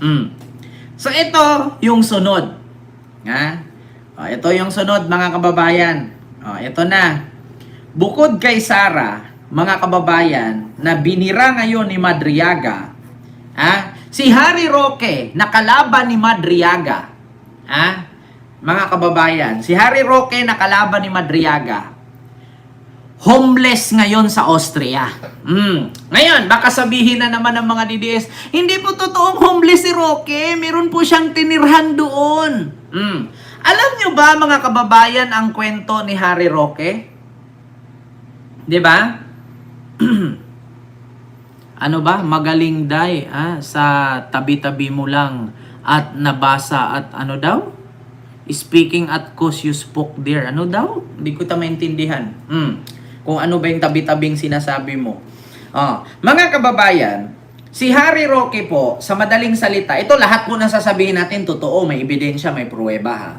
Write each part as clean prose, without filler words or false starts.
Mm. So ito yung sunod. Ha? Ito yung sunod mga kababayan. Ito na. Bukod kay Sara, mga kababayan, na binira ngayon ni Madriaga, si Harry Roque, nakalaban ni Madriaga. Mga kababayan, si Harry Roque, nakalaban ni Madriaga, homeless ngayon sa Austria. Ngayon, baka sabihin na naman ng mga DDS, hindi po totoong homeless si Roque, meron po siyang tinirhan doon. Alam nyo ba mga kababayan ang kwento ni Harry Roque? 'Di ba? Ano ba? Magaling day, sa tabi-tabi mo lang at nabasa at ano daw? Speaking at cause you spoke there. Ano daw? Hindi ko maintindihan. Kung ano ba yung tabi-tabing sinasabi mo. Mga kababayan, si Harry Roque po, sa madaling salita, ito lahat po na sasabihin natin, totoo, may ebidensya, may pruweba ha.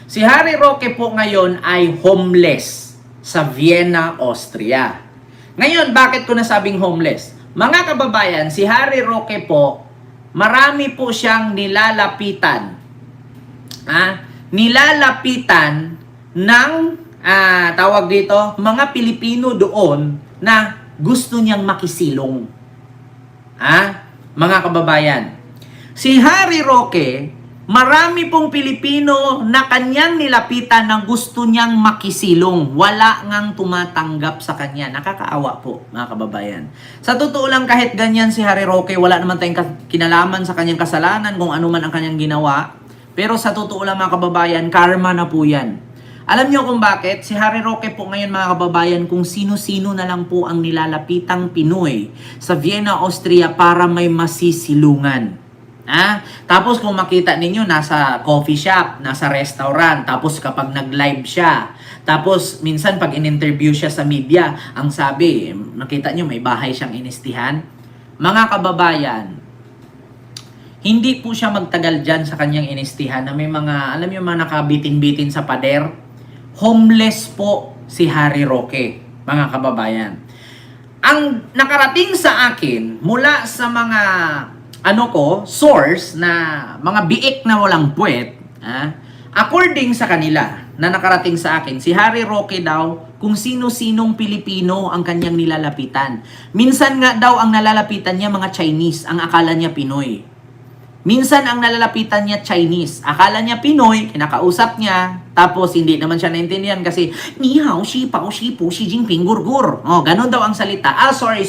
Si Harry Roque po ngayon ay homeless sa Vienna, Austria. Ngayon, bakit ko nasabing homeless? Mga kababayan, si Harry Roque po, marami po siyang nilalapitan. Nilalapitan ng tawag dito, mga Pilipino doon na gusto niyang makisilong. Mga kababayan, si Harry Roque, marami pong Pilipino na kanyang nilapitan na gusto niyang makisilong. Wala ngang tumatanggap sa kanya. Nakakaawa po, mga kababayan. Sa totoo lang, kahit ganyan si Harry Roque, wala naman tayong kinalaman sa kanyang kasalanan kung ano man ang kanyang ginawa. Pero sa totoo lang, mga kababayan, karma na po yan. Alam niyo kung bakit? Si Harry Roque po ngayon, mga kababayan, kung sino-sino na lang po ang nilalapitang Pinoy sa Vienna, Austria para may masisilungan. Tapos kung makita ninyo, nasa coffee shop, nasa restaurant, tapos kapag nag-live siya, tapos minsan pag in-interview siya sa media, ang sabi, nakita nyo may bahay siyang inistihan. Mga kababayan, hindi po siya magtagal dyan sa kanyang inistihan na may mga, alam nyo, mga nakabitin-bitin sa pader. Homeless po si Harry Roque, mga kababayan. Ang nakarating sa akin mula sa mga source na mga biik na walang puwet, according sa kanila na nakarating sa akin, si Harry Roque daw kung sino-sinong Pilipino ang kanyang nilalapitan. Minsan nga daw ang nalalapitan niya mga Chinese, ang akala niya Pinoy. Minsan ang nalalapitan niya Chinese, akala niya Pinoy, kinakausap niya, tapos hindi naman siya naintindihan kasi, ni hao, si pao, si po, si Jinping, gurgur. Ganun daw ang salita. Sorry.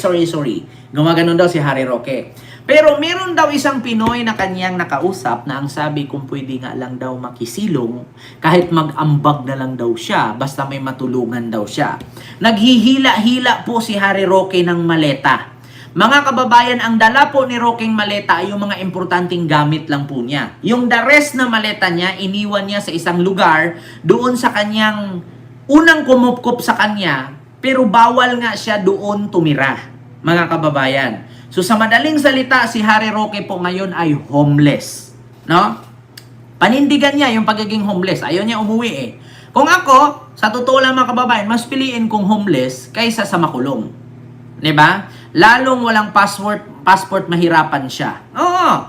Gumaganon daw si Harry Roque. Pero meron daw isang Pinoy na kanyang nakausap na ang sabi kung pwede nga lang daw makisilong, kahit mag-ambag na lang daw siya, basta may matulungan daw siya. Naghihila-hila po si Harry Roque ng maleta. Mga kababayan, ang dala po ni Roqueng maleta ay yung mga importanteng gamit lang po niya. Yung the rest na maleta niya, iniwan niya sa isang lugar doon sa kanyang unang kumupkup sa kanya, pero bawal nga siya doon tumira, mga kababayan. So sa madaling salita, si Harry Roque po ngayon ay homeless. No? Panindigan niya yung pagiging homeless. Ayaw niya umuwi . Kung ako, sa totoo lang mga kababayan, mas piliin kong homeless kaysa sa makulong. 'Di ba? Lalong walang passport mahirapan siya.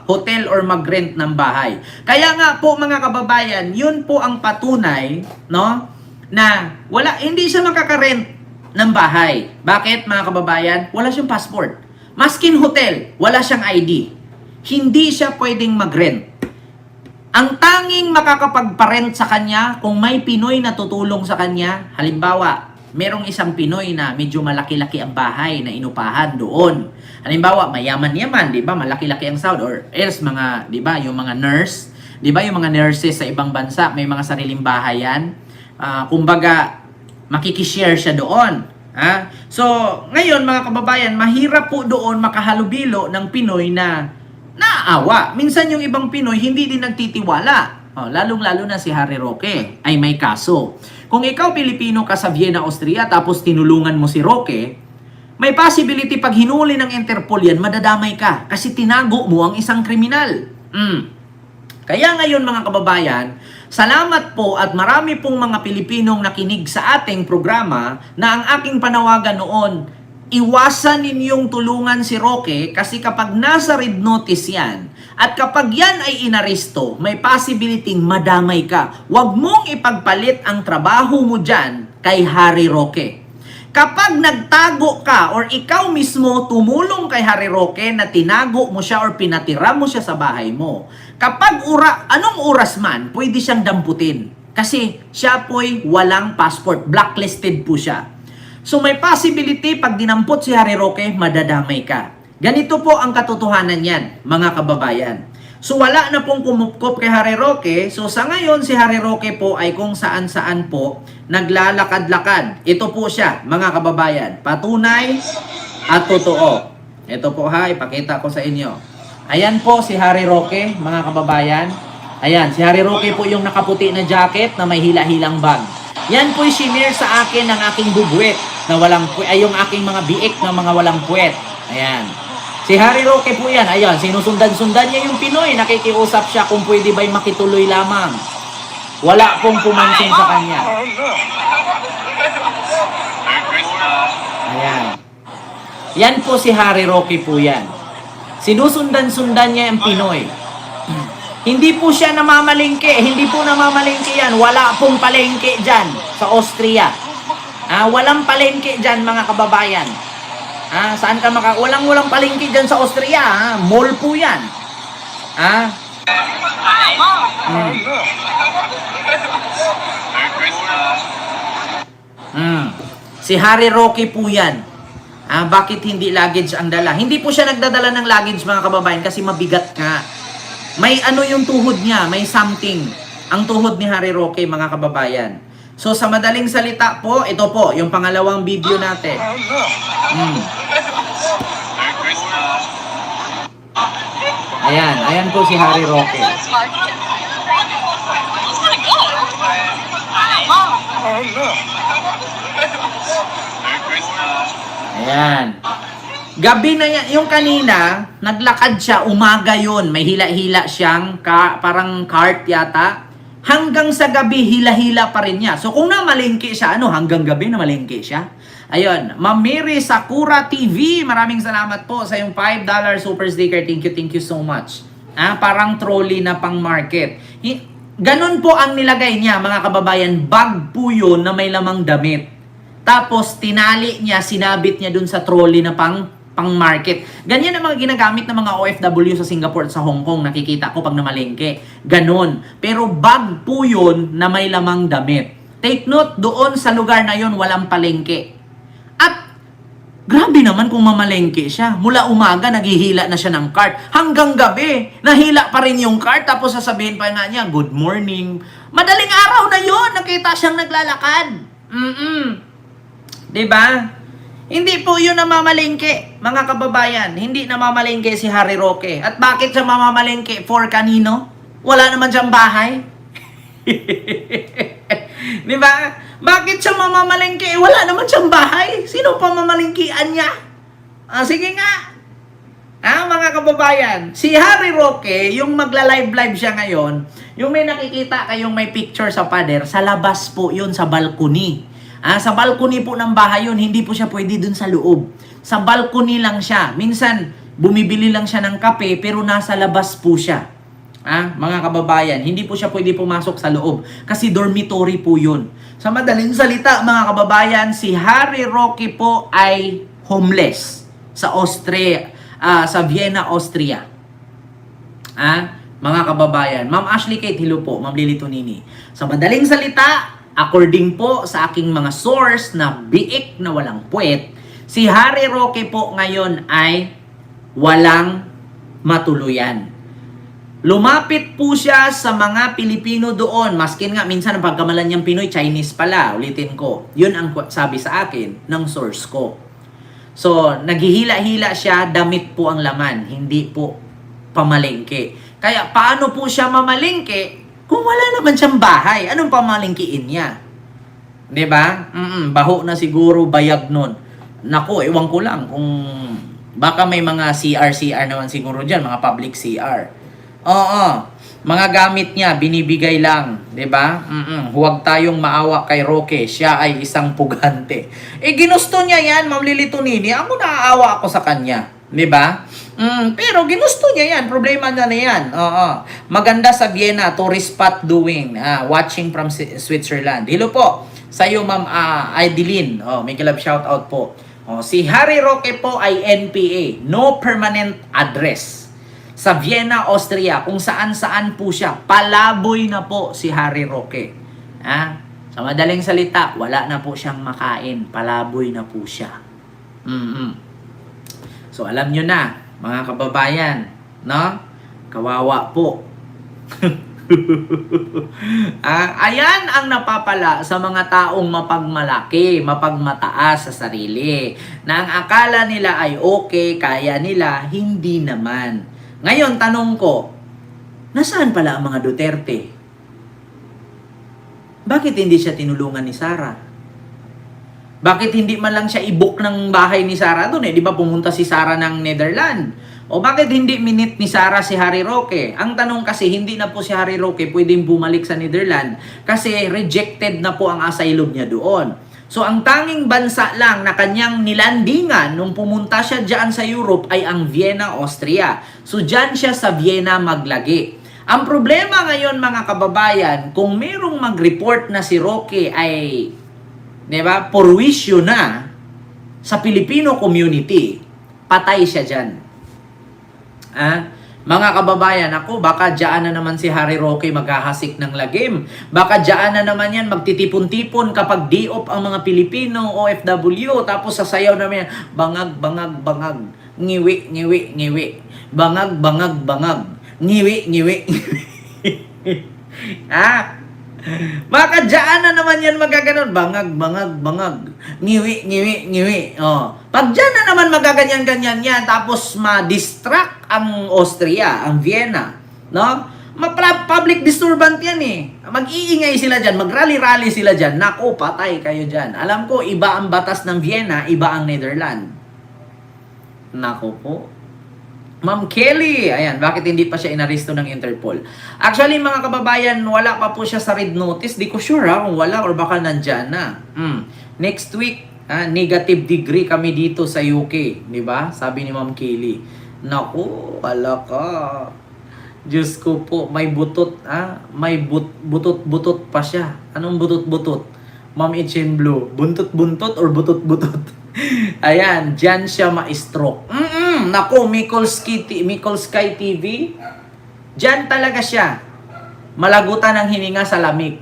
Hotel or mag-rent ng bahay. Kaya nga po mga kababayan, yun po ang patunay, no, na hindi siya makakarent ng bahay. Bakit mga kababayan? Wala siyang passport. Maskin hotel, wala siyang ID. Hindi siya pwedeng mag-rent. Ang tanging makakapagparent sa kanya, kung may Pinoy na tutulong sa kanya, halimbawa, merong isang Pinoy na medyo malaki-laki ang bahay na inupahan doon. Halimbawa, mayaman-yaman, 'di ba? Malaki-laki ang sahod, or else mga, 'di ba, yung mga nurse, 'di ba, yung mga nurses sa ibang bansa, may mga sariling bahay yan. Kumbaga, makikishare siya doon. So, ngayon mga kababayan, mahirap po doon makahalubilo ng Pinoy na naawa. Minsan yung ibang Pinoy hindi din nagtitiwala. Lalong-lalo na si Harry Roque ay may kaso. Kung ikaw Pilipino ka sa Vienna, Austria, tapos tinulungan mo si Roque, may possibility pag hinuli ng Interpol yan, madadamay ka kasi tinago mo ang isang kriminal. Kaya ngayon mga kababayan, salamat po at marami pong mga Pilipinong nakinig sa ating programa na ang aking panawagan noon, iwasan ninyong tulungan si Roque kasi kapag nasa red notice yan At kapag yan ay inaresto, may possibility madamay ka. Huwag mong ipagpalit ang trabaho mo dyan kay Harry Roque. Kapag nagtago ka or ikaw mismo tumulong kay Harry Roque na tinago mo siya or pinatira mo siya sa bahay mo, kapag anong oras man, pwede siyang damputin. Kasi siya po'y walang passport, blacklisted po siya. So may possibility pag dinampot si Harry Roque, madadamay ka. Ganito po ang katotohanan yan, mga kababayan. So wala na pong kumupkop kay Harry Roque. So sa ngayon, si Harry Roque po ay kung saan-saan po naglalakad-lakad. Ito po siya, mga kababayan. Patunay at totoo. Ito po ha, ipakita ko sa inyo. Ayan po si Harry Roque, mga kababayan. Ayan, si Harry Roque po yung nakaputi na jacket na may hila-hilang bag. Yan po yung shinare sa akin ng aking bubuet na walang puwet, ay yung aking mga biik na mga walang puwet. Ayan. Si Harry Roque po yan. Ayan, sinusundan-sundan niya yung Pinoy. Nakikiusap siya kung pwede ba'y makituloy lamang. Wala pong pumansin sa kanya. Ayan. Yan po si Harry Roque po yan. Sinusundan-sundan niya yung Pinoy. Hindi po siya namamalengke. Hindi po namamalengke yan. Wala pong palengke dyan sa Austria. Walang palengke dyan, mga kababayan. Saan ka walang palengke dyan sa Austria. Mall po yan. Si Harry Roque po yan. Bakit hindi luggage ang dala? Hindi po siya nagdadala ng luggage, mga kababayan, kasi mabigat nga. May ano yung tuhod niya, may something. Ang tuhod ni Harry Roque, mga kababayan. So sa madaling salita po, ito po, yung pangalawang video natin. Ayan po si Harry Roque. Ayan. Gabi na yan, yung kanina, naglakad siya, umaga yun, may hila-hila siyang, parang cart yata. Hanggang sa gabi, hila-hila pa rin niya. So kung namalengke siya, hanggang gabi namalengke siya? Ayun, Ma'am Mary Sakura TV, maraming salamat po sa yung $5 super sticker. Thank you so much. Parang trolley na pang market. Ganon po ang nilagay niya, mga kababayan. Bag po yun na may lamang damit. Tapos tinali niya, sinabit niya dun sa trolley na pang market. Ganyan ang mga ginagamit ng mga OFW sa Singapore at sa Hong Kong. Nakikita ko pag namalengke. Ganon. Pero bag po yun na may lamang damit. Take note, doon sa lugar na yun, walang palengke. At grabe naman kung mamalengke siya. Mula umaga, naghihila na siya ng cart. Hanggang gabi, nahila pa rin yung cart. Tapos sasabihin pa nga niya, good morning. Madaling araw na yun, nakita siyang naglalakad. Diba? Hindi po yun namamalengke, mga kababayan. Hindi namamalengke si Harry Roque. At bakit siya mamamalengke? For kanino? Wala naman siyang bahay. Diba? Bakit siya mamamalengke? Wala naman siyang bahay. Sino pa mamalengkean niya? Sige nga. Mga kababayan, si Harry Roque, yung magla-live siya ngayon, yung may nakikita kayong may picture sa pader, sa labas po yun, sa balcony. Sa balcony po ng bahay yun, hindi po siya pwede dun sa loob. Sa balcony lang siya. Minsan, bumibili lang siya ng kape, pero nasa labas po siya. Mga kababayan, hindi po siya pwede pumasok sa loob. Kasi dormitory po yun. Sa madaling salita, mga kababayan, si Harry Roque po ay homeless sa Austria, sa Vienna, Austria. Mga kababayan, Ma'am Ashley Kate, hello po, Ma'am Lily Tonini. Sa madaling salita, according po sa aking mga source na biik na walang puwet, si Harry Roque po ngayon ay walang matuluyan. Lumapit po siya sa mga Pilipino doon. Maskin nga, minsan ang pagkamalan niyang Pinoy, Chinese pala. Ulitin ko. Yun ang sabi sa akin ng source ko. So, naghihila-hila siya, damit po ang laman. Hindi po pamalengke. Kaya, paano po siya mamalengke kung wala naman siyang bahay? Anong pamalingkiin niya? Diba? Baho na siguro, bayag nun. Naku, ewan ko lang kung baka may mga CR naman siguro dyan, mga public CR. Oo, mga gamit niya, binibigay lang. Diba? Huwag tayong maawa kay Roque. Siya ay isang pugante. Ginusto niya yan, Ma'am Lily Tonini. Ako naaawa ako sa kanya. 'Di ba? Pero ginusto niya yan. Problema na yan. Oo. Maganda sa Vienna. Tourist spot doing. Watching from Switzerland. Hello po. Sa iyo, Ma'am Aideline. May kilab shoutout po. Si Harry Roque po ay NPA. No permanent address. Sa Vienna, Austria. Kung saan-saan po siya. Palaboy na po si Harry Roque. Sa madaling salita, wala na po siyang makain. Palaboy na po siya. So, alam nyo na, mga kababayan, no? Kawawa po. Ayan ang napapala sa mga taong mapagmalaki, mapagmataas sa sarili. Na ang akala nila ay okay, kaya nila, hindi naman. Ngayon, tanong ko, nasaan pala ang mga Duterte? Bakit hindi siya tinulungan ni Sara? Bakit hindi man lang siya i-book ng bahay ni Sara doon? Di ba pumunta si Sara ng Netherlands? O bakit hindi minute ni Sara si Harry Roque? Ang tanong kasi, hindi na po si Harry Roque pwedeng bumalik sa Netherlands kasi rejected na po ang asylum niya doon. So ang tanging bansa lang na kanyang nilandingan nung pumunta siya dyan sa Europe ay ang Vienna, Austria. So dyan siya sa Vienna maglagi. Ang problema ngayon mga kababayan, kung merong mag-report na si Roque ay, di ba, porwisyo na sa Filipino community, patay siya dyan. Mga kababayan, ako, baka dyan na naman si Harry Roque maghahasik ng lagim. Baka dyan na naman yan magtitipon-tipon kapag di-op ang mga Pilipino, OFW, tapos sasayaw naman yan, bangag, bangag, bangag, ngiwi, ngiwi, ngiwi, bangag, bangag, bangag, ngiwi, ngiwi, ngiwi. Baka dyan na naman yan magaganon. Bangag, bangag, bangag. Ngiwi, ngiwi, ngiwi. Pag dyan na naman magaganyan-ganyan yan, tapos ma-distract ang Austria, ang Vienna, no? Public disturbance yan eh. Mag-iingay sila dyan, mag-rally-rally sila dyan. Naku, patay kayo dyan. Alam ko, iba ang batas ng Vienna, iba ang Netherlands. Naku po. Ma'am Kelly, ayan, bakit hindi pa siya inaresto ng Interpol? Actually, mga kababayan, wala pa po siya sa red notice. Di ko sure kung wala or baka nandyan na. Next week, negative degree kami dito sa UK. Di ba? Sabi ni Ma'am Kelly. Naku, wala ka. Diyos ko po, may butot, may butot-butot pa siya. Anong butot-butot? Ma'am Ichenblo, buntot-buntot or butot-butot? Ayan, dyan siya ma-stroke. Naku, Mikolsky TV. Dyan talaga siya. Malagutan ng hininga sa lamig.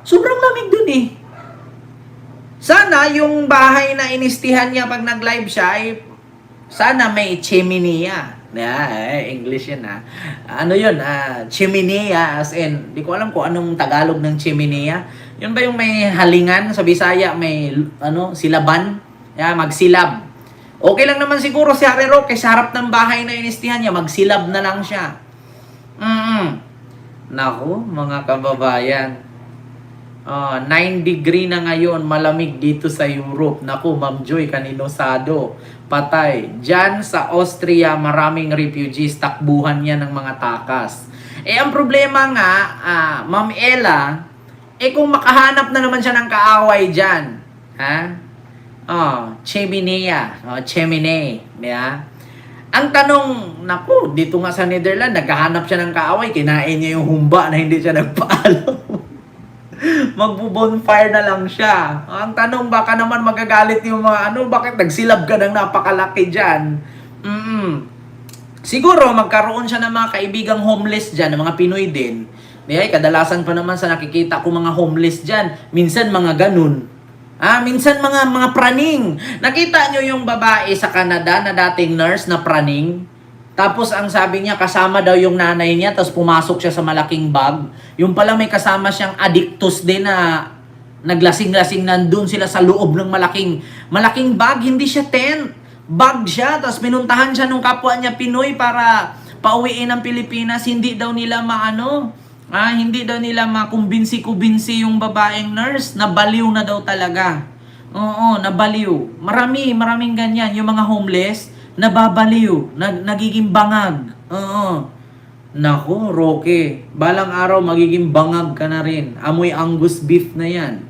Sobrang lamig dun eh. Sana yung bahay na inistihan niya pag nag-live siya ay sana may chiminea. English yun Ano yun? Chiminea as in, di ko alam kung anong Tagalog ng chiminea. Yun ba yung may halingan sa Bisaya, may silaban? Magsilab. Okay lang naman siguro si Harry Roque sa harap ng bahay na inistihan niya, magsilab na lang siya. Naku, mga kababayan. 9 degree na ngayon, malamig dito sa Europe. Naku, Ma'am Joy, kaninosado. Patay. Diyan sa Austria, maraming refugees, takbuhan yan ng mga takas. Ang problema nga, Ma'am Ella, kung makahanap na naman siya ng kaaway dyan, Cheminea. Cheminea. Ang tanong, naku, dito nga sa Netherlands, naghahanap siya ng kaaway, kinain niya yung humba na hindi siya nagpaalam. Magbo-bonfire na lang siya. Ang tanong, baka naman magagalit yung mga bakit nagsilab ka ng napakalaki dyan? Siguro, magkaroon siya ng mga kaibigang homeless dyan, ng mga Pinoy din. Kadalasan pa naman sa nakikita ko mga homeless dyan, minsan mga ganun. Minsan mga praning. Nakita nyo yung babae sa Canada na dating nurse na praning? Tapos ang sabi niya, kasama daw yung nanay niya, tapos pumasok siya sa malaking bag. Yung pala may kasama siyang addictus din na naglasing-lasing, nandun sila sa loob ng malaking bag. Hindi siya tent. Bag siya, tapos pinuntahan siya nung kapwa niya Pinoy para pauwiin ng Pilipinas. Hindi daw nila hindi daw nila makumbinsi-kubinsi yung babaeng nurse. Nabaliw na daw talaga. Oo, nabaliw. Maraming ganyan. Yung mga homeless, nababaliw. Nagiging bangag. Oo. Naku, Roque. Balang araw, magiging bangag ka na rin. Amoy Angus beef na yan.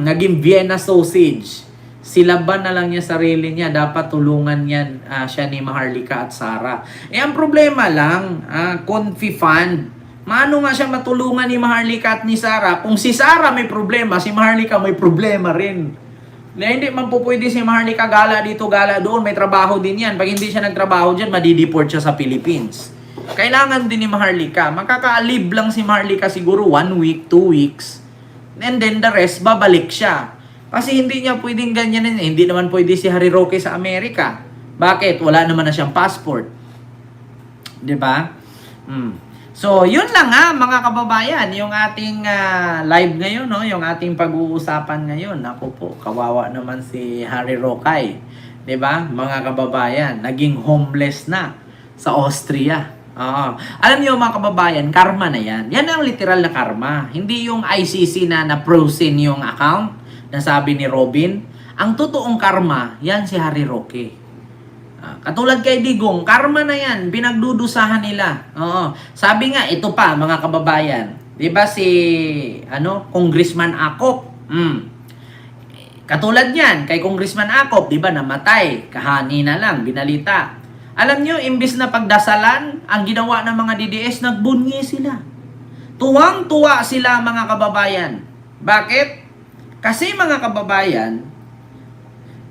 Naging Vienna sausage. Silaban na lang niya sarili niya. Dapat tulungan yan siya ni Maharlika at Sarah. Ang problema lang, confi fund. Maano nga siya matulungan ni Maharlika at ni Sarah? Kung si Sarah may problema, si Maharlika may problema rin. Na hindi man po pwede si Maharlika gala dito, gala doon. May trabaho din yan. Pag hindi siya nagtrabaho dyan, madideport siya sa Philippines. Kailangan din ni Maharlika. Makaka-live lang si Maharlika siguro 1 week, 2 weeks. And then the rest, babalik siya. Kasi hindi niya pwedeng ganyan. Hindi naman pwede si Harry Roque sa Amerika. Bakit? Wala naman na siyang passport. Diba? So, yun lang mga kababayan, yung ating live ngayon, no? Yung ating pag-uusapan ngayon. Ako po, kawawa naman si Harry Roque. Diba? Mga kababayan, naging homeless na sa Austria. Alam niyo mga kababayan, karma na yan. Yan ang literal na karma. Hindi yung ICC na frozen yung account na sabi ni Robin. Ang totoong karma, yan si Harry Roque. Katulad kay Digong, karma na yan, pinagdudusahan nila. Sabi nga, ito pa mga kababayan, di ba si Congressman Acop? Katulad yan, kay Congressman Acop, di ba namatay, kahani na lang, binalita. Alam nyo, imbis na pagdasalan, ang ginawa ng mga DDS, nagbunyi sila. Tuwang-tuwa sila mga kababayan. Bakit? Kasi mga kababayan,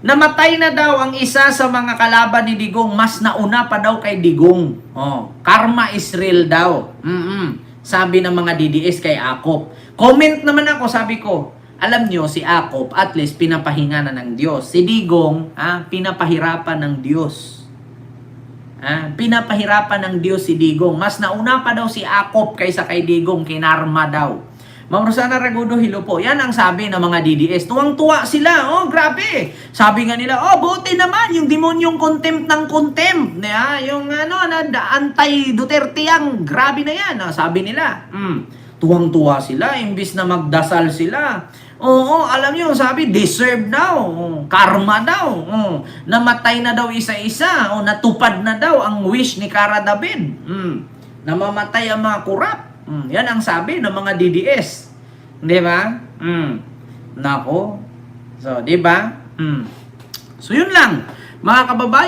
namatay na daw ang isa sa mga kalaban ni Digong. Mas nauna pa daw kay Digong. Karma is real daw. Sabi ng mga DDS kay Acop. Comment naman ako, sabi ko, alam nyo, si Acop, at least pinapahinga na ng Diyos. Si Digong, pinapahirapan ng Diyos. Pinapahirapan ng Diyos si Digong. Mas nauna pa daw si Acop kaysa kay Digong. Kinarma daw. Ma'am Rosana Ragudo, hello po. Yan ang sabi ng mga DDS. Tuwang-tuwa sila. Grabe. Sabi nga nila, buti naman yung demonyong contempt ng contempt. Yung anti-Duterte yang grabe na yan. Sabi nila. Tuwang-tuwa sila. Imbis na magdasal sila. Alam nyo, sabi, deserve daw. Karma daw. Namatay na daw isa-isa. Natupad na daw ang wish ni Cara David. Namamatay ang mga kurap. Yan ang sabi ng mga DDS. Di ba? Nako. So, di ba? So, yun lang. Mga kababayan.